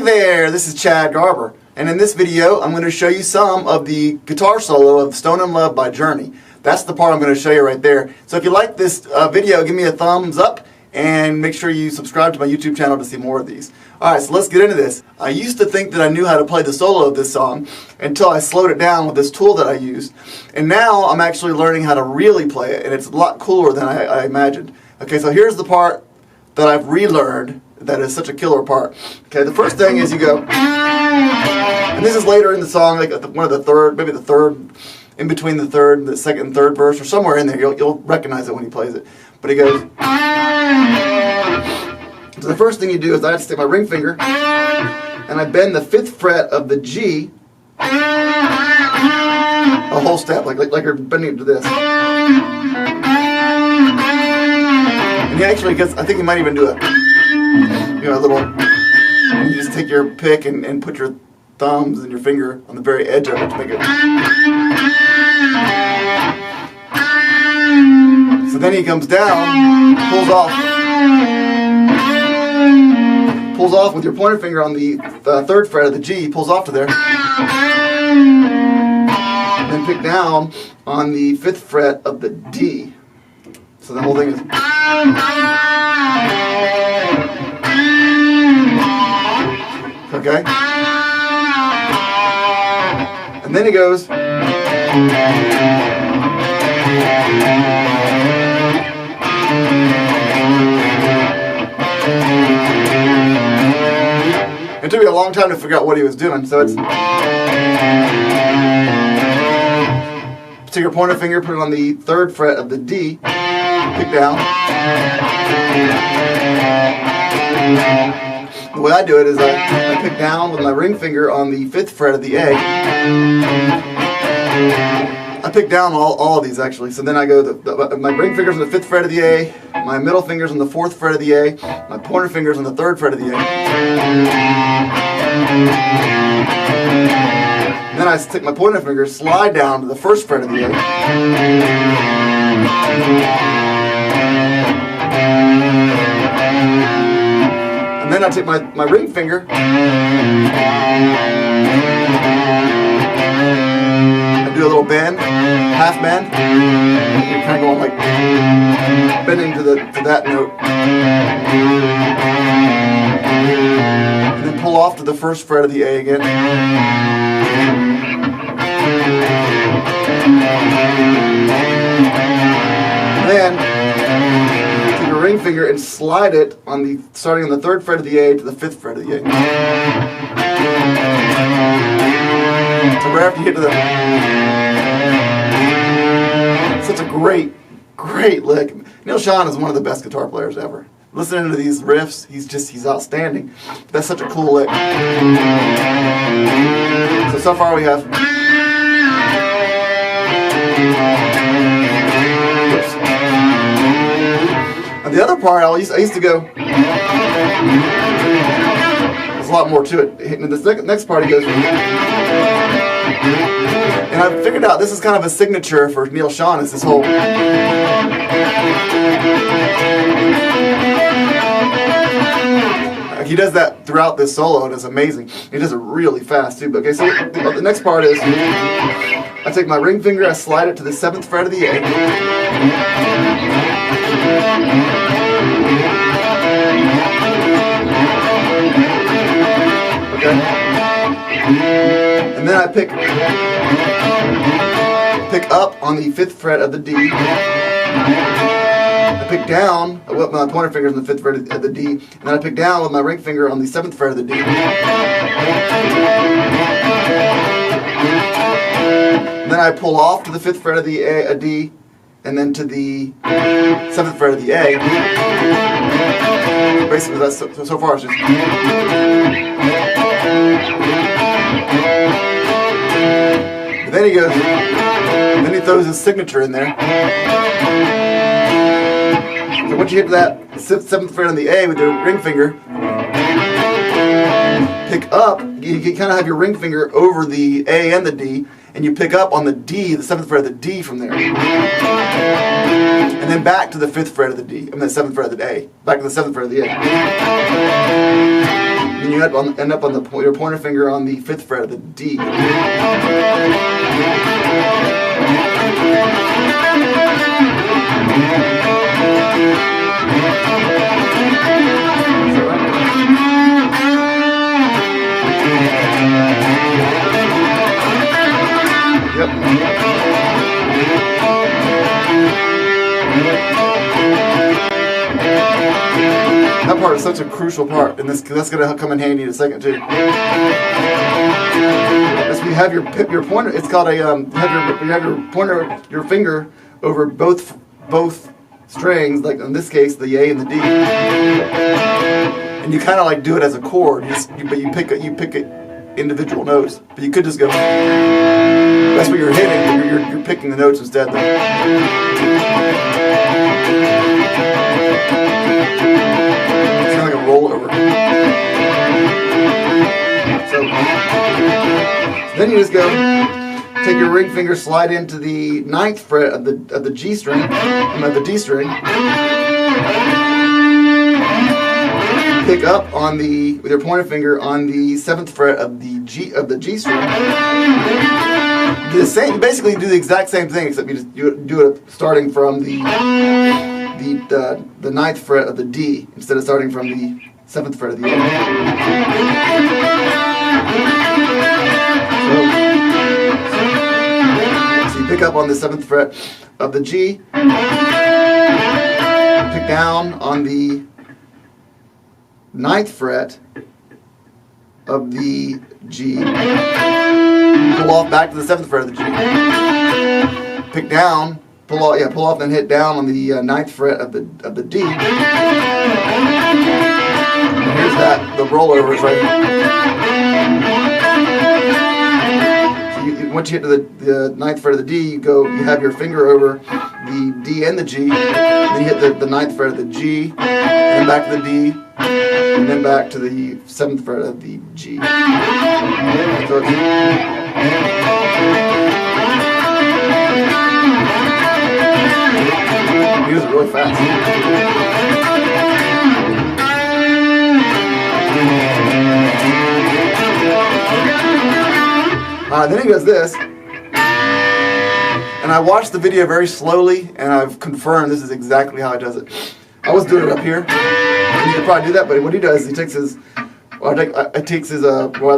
there, this is Chad Garber, and in this video I'm going to show you some of the guitar solo of Stone in Love by Journey. That's the part I'm going to show you right there. So if you like this video, give me a thumbs up and make sure you subscribe to my YouTube channel to see more of these. Alright, so let's get into this. I used to think that I knew how to play the solo of this song until I slowed it down with this tool that I used. And now I'm actually learning how to really play it, and it's a lot cooler than I imagined. Okay, so here's the part that I've relearned that is such a killer part. Okay, the first thing is you go, and this is later in the song, like one of the third, maybe the third, in between the third, the second and third verse, or somewhere in there. You'll recognize it when he plays it. But he goes, so the first thing you do is I have to take my ring finger and I bend the 5th fret of the G a whole step, like you're bending it to this. And he actually gets, I think he might even do a little, you just take your pick and put your thumbs and your finger on the very edge of it to make it. So then he comes down, pulls off with your pointer finger on the 3rd fret of the G, pulls off to there. And then pick down on the 5th fret of the D. So the whole thing is. Okay? And then he goes. It took me a long time to figure out what he was doing, so it's. Take your pointer finger, put it on the 3rd fret of the D, pick down. The way I do it is I pick down with my ring finger on the 5th fret of the A. I pick down all of these actually, so then I go, my ring finger's on the 5th fret of the A, my middle finger's on the 4th fret of the A, my pointer finger's on the 3rd fret of the A. Then I take my pointer finger, slide down to the 1st fret of the A. And then I take my ring finger, I do a little bend, half bend. You're kind of going like bending to that note. And then pull off to the 1st fret of the A again. And then take your ring finger and slide it on starting on the 3rd fret of the A to the 5th fret of the A. So right after you get to such a great lick. Neal Schon is one of the best guitar players ever. Listening to these riffs, he's outstanding. That's such a cool lick. So far we have. Oops. And the other part, I used to go. There's a lot more to it. And this next part he goes. And I figured out this is kind of a signature for Neal Schon, is this whole. He does that throughout this solo, and it's amazing. He does it really fast too. Okay, so the next part is I take my ring finger, I slide it to the 7th fret of the A. Okay. And then I pick up on the 5th fret of the D. I pick down with my pointer fingers on the 5th fret of the D, and then I pick down with my ring finger on the 7th fret of the D. And then I pull off to the 5th fret of the A, D, and then to the 7th fret of the A. Basically, that's so far it's just. But then he goes, and then he throws his signature in there. So once you hit that 7th fret on the A with your ring finger, pick up, you kind of have your ring finger over the A and the D, and you pick up on the D, the 7th fret of the D from there. And then back to the 5th fret of the D, and the 7th fret of the A. Back to the 7th fret of the A. Then you end up on your pointer finger on the 5th fret of the D. Yep. That part is such a crucial part, and that's going to come in handy in a second too. As we have your pointer, it's called a you have your pointer, your finger over both strings, like in this case the A and the D, and you kind of like do it as a chord, but you pick it individual notes, but you could just go. That's what you're hitting, but you're picking the notes instead. It's kind of like a rollover. So then you just go, take your ring finger, slide into the 9th fret of the G string, of the D string. Pick up on with your pointer finger on the 7th fret of the G string. The same, you basically do the exact same thing, except you do it starting from the 9th fret of the D instead of starting from the 7th fret of the A. So you pick up on the 7th fret of the G, pick down on the 9th fret of the G, pull off back to the 7th fret of the G, pick down, pull off, then hit down on the 9th fret of the D. And here's the rollover is right here. So once you hit to the 9th fret of the D, you have your finger over the D and the G, and then you hit the 9th fret of the G, and then back to the D, and then back to the 7th fret of the G. So use it really fast. Then he does this, and I watched the video very slowly, and I've confirmed this is exactly how he does it. I was doing it up here. You could probably do that, but what he does is he takes his, at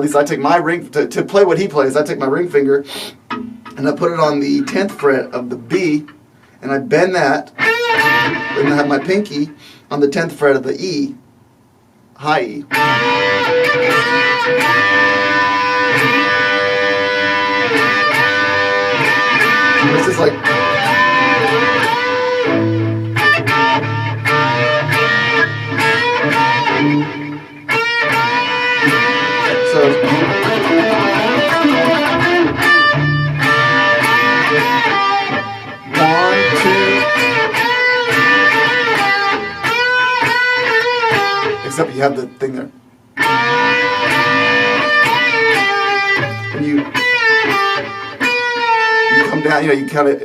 least I take my ring, to play what he plays, I take my ring finger, and I put it on the 10th fret of the B, and I bend that, and I have my pinky on the 10th fret of the E, high E. It's just like, so except you have the thing there. And you come down, you kind of,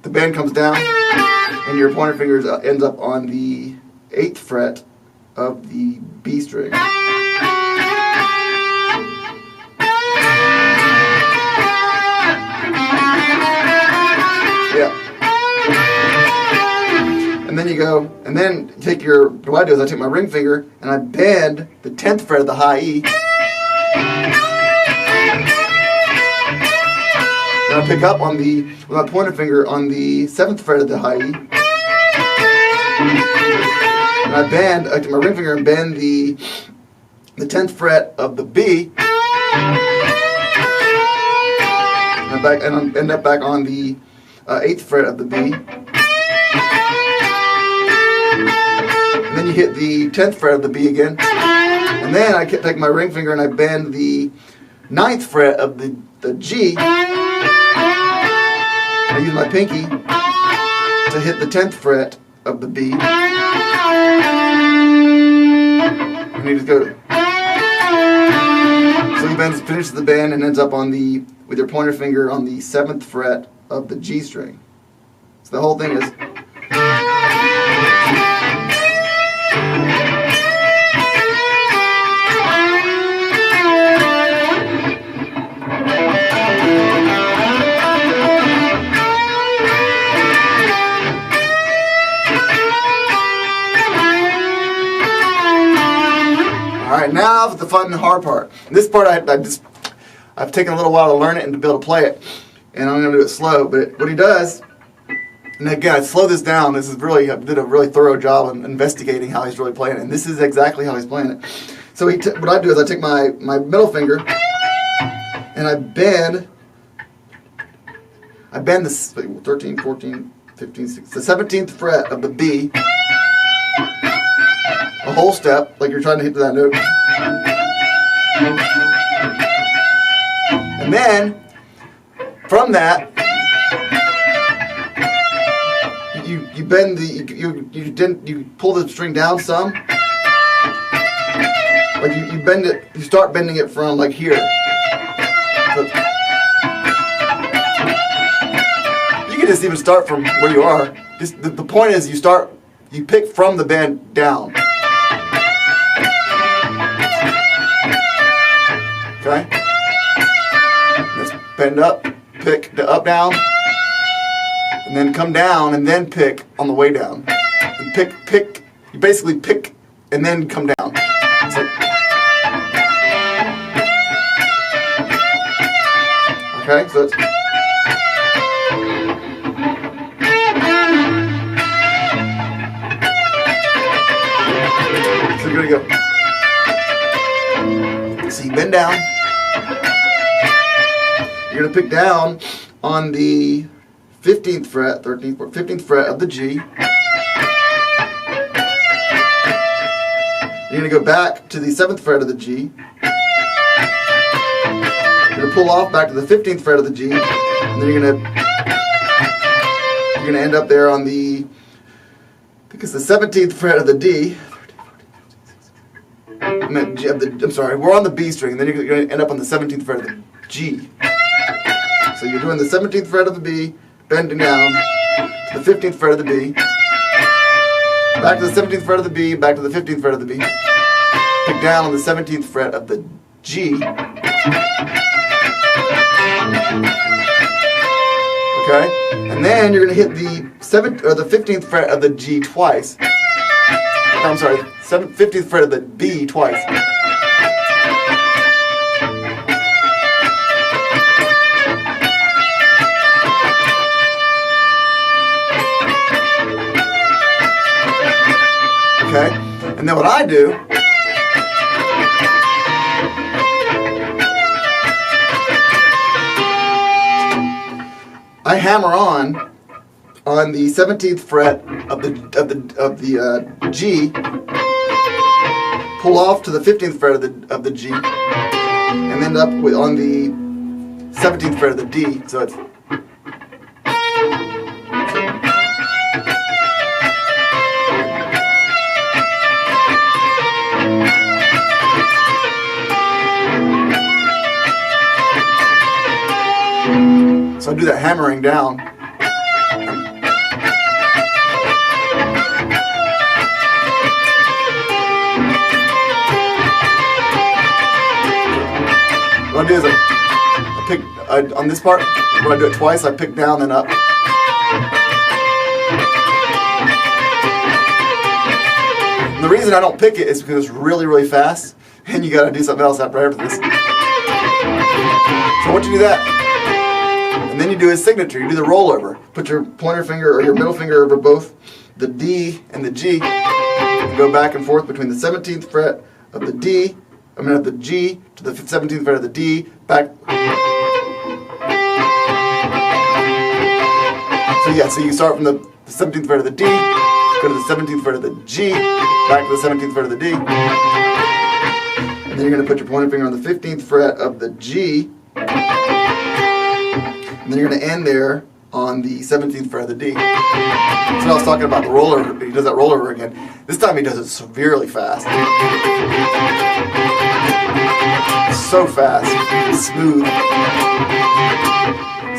the band comes down, and your pointer finger ends up on the 8th fret of the B string. Yeah. And then you go, and then you take what I do is I take my ring finger and I bend the 10th fret of the high E. And I pick up with my pointer finger on the 7th fret of the high E. And I take my ring finger and bend the 10th fret of the B. And I end up back on the 8th fret of the B. And then you hit the 10th fret of the B again. And then I take my ring finger and I bend the 9th fret of the G. I use my pinky to hit the 10th fret of the B. And you just go. So he finishes the bend and ends up with your pointer finger on the 7th fret of the G string. So the whole thing is. right, now the fun and hard part. This part I've taken a little while to learn it and to be able to play it, and I'm going to do it slow. But what he does, and again, I slow this down. This is really, I did a really thorough job of investigating how he's really playing it, and this is exactly how he's playing it. So what I do is I take my middle finger and I bend the 13, 14, 15, 16, the 17th fret of the B, a whole step, like you're trying to hit that note. And then, from that, you bend you pull the string down some. Like you bend it, you start bending it from like here. So you can just even start from where you are. Just the point is you pick from the bend down. Okay? Let's bend up, pick the up down, and then come down and then pick on the way down. And pick, you basically pick and then come down. It's like, okay, so it's so you're gonna go. So you bend down. You're gonna pick down on the 15th fret, 13th, 15th fret of the G. You're gonna go back to the 7th fret of the G. You're gonna pull off back to the 15th fret of the G, and then you're gonna end up there on the, I think it's the 17th fret of the D. I'm sorry, we're on the B string, and then you're gonna end up on the 17th fret of the G. So you're doing the 17th fret of the B, bending down to the 15th fret of the B, back to the 17th fret of the B, back to the 15th fret of the B, pick down on the 17th fret of the G. Okay, and then you're going to hit the 15th fret of the G twice. I'm sorry, 15th fret of the B twice. Okay, and then what I do, I hammer on the 17th fret of the G, pull off to the 15th fret of the G, and end up on the 17th fret of the D. So it's so I do that hammering down. What I do is I pick on this part. When I do it twice, I pick down then up. And the reason I don't pick it is because it's really, really fast, and you got to do something else after this. So once you do that, and then you do his signature. You do the rollover. Put your pointer finger or your middle finger over both the D and the G. And go back and forth between the 17th fret of the D, of the G to the 17th fret of the D, back. So you start from the 17th fret of the D, go to the 17th fret of the G, back to the 17th fret of the D. And then you're going to put your pointer finger on the 15th fret of the G. And then you're going to end there on the 17th fret of the D. So I was talking about the rollover. He does that rollover again. This time he does it severely fast. So fast. Smooth.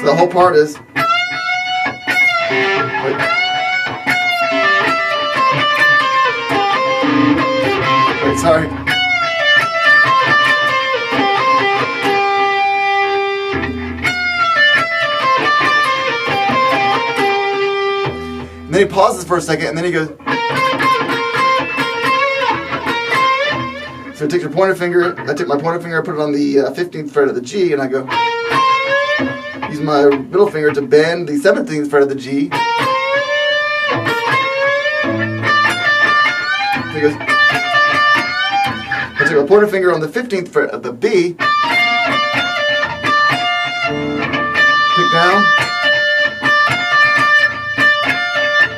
So the whole part is... Wait, sorry. And then he pauses for a second, and then he goes. So I take your pointer finger, I take my pointer finger, I put it on the 15th fret of the G, and I go, use my middle finger to bend the 17th fret of the G. It goes, I take my pointer finger on the 15th fret of the B, pick down,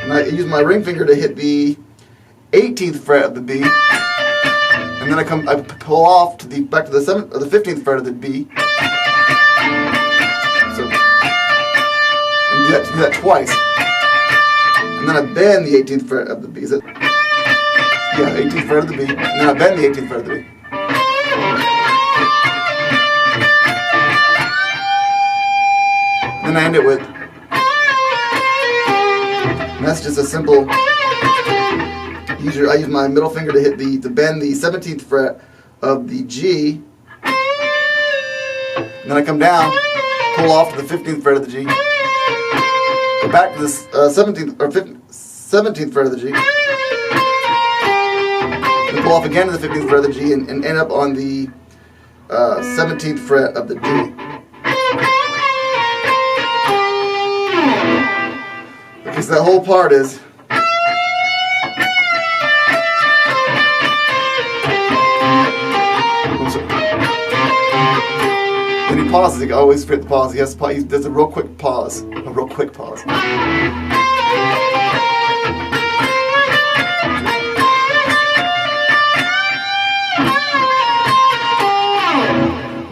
and I use my ring finger to hit the 18th fret of the B, and then I pull off to the back to the 15th fret of the B. So and do that twice, and then I bend the 18th fret of the B. Is it? Yeah, 18th fret of the B, and then I bend the 18th fret of the B. And then I end it with, and that's just a simple. I use my middle finger to bend the 17th fret of the G, and then I come down, pull off to the 15th fret of the G, go back to the 17th fret of the G, and pull off again to the 15th fret of the G, and end up on the 17th fret of the D. Because that whole part is. When he pauses, he always forget the pause. He does a real quick pause. A real quick pause. And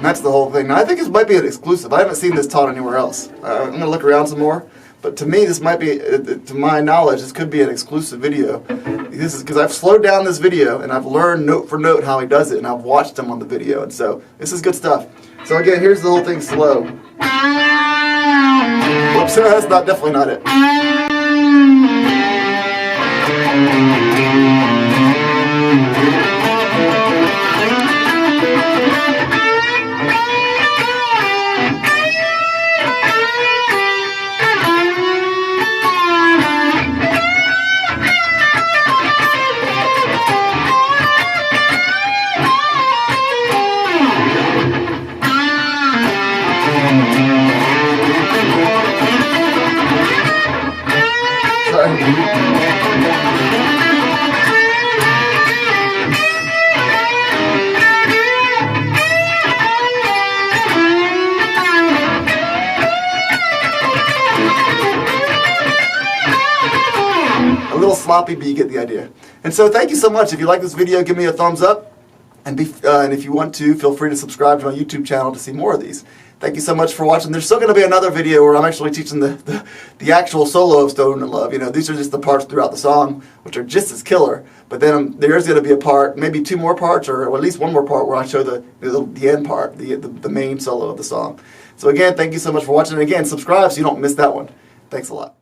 that's the whole thing. Now, I think this might be an exclusive. I haven't seen this taught anywhere else. I'm going to look around some more. But to me, this might be, to my knowledge, this could be an exclusive video. This is because I've slowed down this video and I've learned note for note how he does it, and I've watched him on the video, and so this is good stuff. So again, here's the whole thing slow. Whoops, that's definitely not it. A little sloppy, but you get the idea. And so thank you so much. If you like this video, give me a thumbs up. And if you want to, feel free to subscribe to my YouTube channel to see more of these. Thank you so much for watching. There's still going to be another video where I'm actually teaching the actual solo of Stone in Love. You know, these are just the parts throughout the song, which are just as killer. But then there's going to be a part, maybe two more parts, or at least one more part where I show the end part, the main solo of the song. So again, thank you so much for watching. And again, subscribe so you don't miss that one. Thanks a lot.